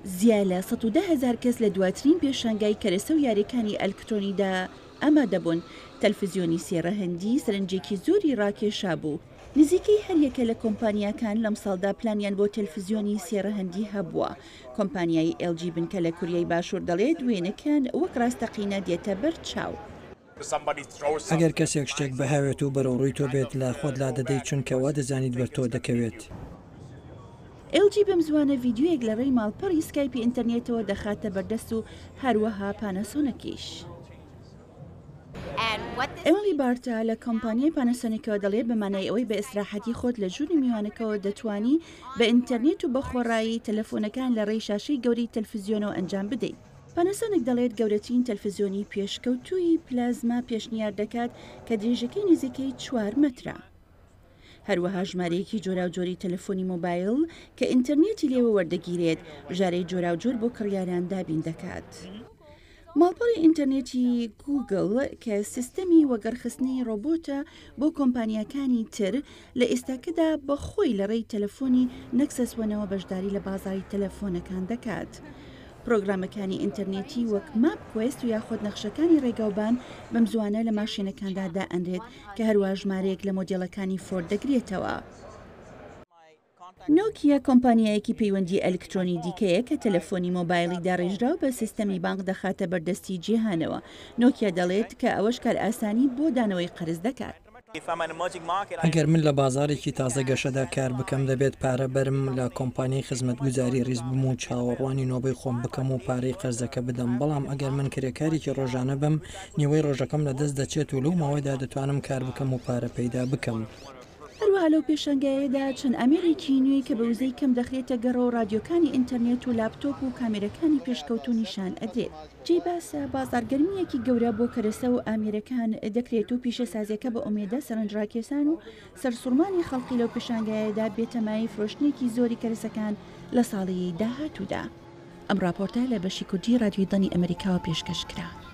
زیاد لە 110,000 کەس لە دواترین پێشانگای کەرەسە و یاریەکانی ئەلکترۆنیدا ئامادەبوون. تەلەڤیزیۆنی سێڕە هەندی سەرنجێکی زۆری ڕاکێشا بوو. نزیکەی هەریەکە لە کۆمپانیاکان لەم ساڵدا پلانیان بۆ تەلەڤیزیۆنی سێڕە هەندی هەبووە. کۆمپانیای LG بنکە لە کوریای باشوور دەڵێت وێنەکان وەک ڕاستەقینە دێتە بەر چاو. ئەگەر کەسێک شتێک بەهاوێت و بەرەوڕووی تۆ بێت لە خۆت لا دەدەیت چونکەوا دەزانیت بەر تۆ دەکەوێت. LG بەم زوانە ڤیددیویەک لە ڕێی ماڵپەڕی سکایپی ئینتەرنێتەوە دەخاتە بەردەست و هەروەها پانەسۆنەکیش. ئێمەلی بارتا لە کۆمپانیای پانەسۆنیکەوە دەڵێت بەمانای ئەوەی بە ئیسراحەتی خۆت لە ژووری میوانەکەەوە دەتوانی بە ئینتەرنێت و بە خۆڕایی تەلەفۆنەکان لە ڕێی شاشەی گەورەی تەلەڤیزیۆنەوە ئەنجام بدەیت. پانەسۆنیک دەڵێت گەورەترین تەلەڤیزیۆنی پێشکەوتووی پلازما پێشنیار دەکات کە درێژەکەی نزیکەی 4 مەترە. هەروەها ژمارەیەکی جۆراوجۆری تەلەفۆنی مۆبایل کە ئینتەرنێتی لێوە وەردەگیرێت ژارەی جۆراوجۆر بۆ کڕیاران دابین دەکات. ماڵپەڕی ئینتەرنێتی گوگل کە سیستەمی وەگەرخستنی ڕۆبۆتە بۆ کۆمپانیاکانی تر لە ئێستاکەدا بە خۆی لە ڕێی تەلەفۆنی نەکسەسوەنەوە بەشداری لە بازاری تەلەفۆنەکان دەکات. پرۆگرامەکانی ئینتەرنێتی وەک ماپکوێست و یاخۆت نەخشەکانی ڕێگاوبان بەم زوانە لە ماشینەکاندا دائەنرێت کە هەروە ژمارەیەک لە مۆدێڵەکانی فۆرد دەگرێتەوە. نۆکیا کۆمپانیایەکی پەیوەندی ئەلکترۆنی دیکەیە کە تەلەفۆنی مۆبایلی داڕێژرا و بە سیستەمی بانک دەخاتە بەردەستی جیهانەوە. نۆکیا دەڵێت کە ئەوەش کار ئاسانی بۆ دانەوەی قەرز دەکات. ئەگەر من لە بازارێکی تازە گەشەدا کار بکەم دەبێت پارە بەرم لە کۆمپانیای خزمەتگوزاری ڕیز بم و چاوەڕوانی نۆبەی خۆم بکەم و پارەی قەرزەکە بدەم. بەڵام ئەگەر من کرێکارێکی ڕۆژانە بم نیوەی ڕۆژەکەم لە دەست دەچێت و لەو ماوەیدا دەتوانم کار بکەم و پارە پەیدا بکەم. هەروەها لەو پێشەنگایەدا چەند ئەمێرێکی نوێی کە بە وزەی کەم دەخرێتە گەڕەوە ڕادیۆکانی ئینتەرنێت و لاپتۆپ و کامێرەکانی پێشکەوتو نیشان ئەدرێت. جێ باسە بازارگەرمیەکی گەورە بۆ کەرەسە و ئامێرەکان دەکرێت و پیشەسازیەکە بە ئومێدە سەرنجڕاکێسان و سەرسوڕمانی خەڵکی لەو پێشانگایەدا بێتەمای فرۆشتنێکی زۆری کەرەسەکان لە ساڵی داهاتوودا. ئەم راپۆرتە لە بەشی کوردی رادیۆی دانی ئەمریکاوە پێشکەشکرا.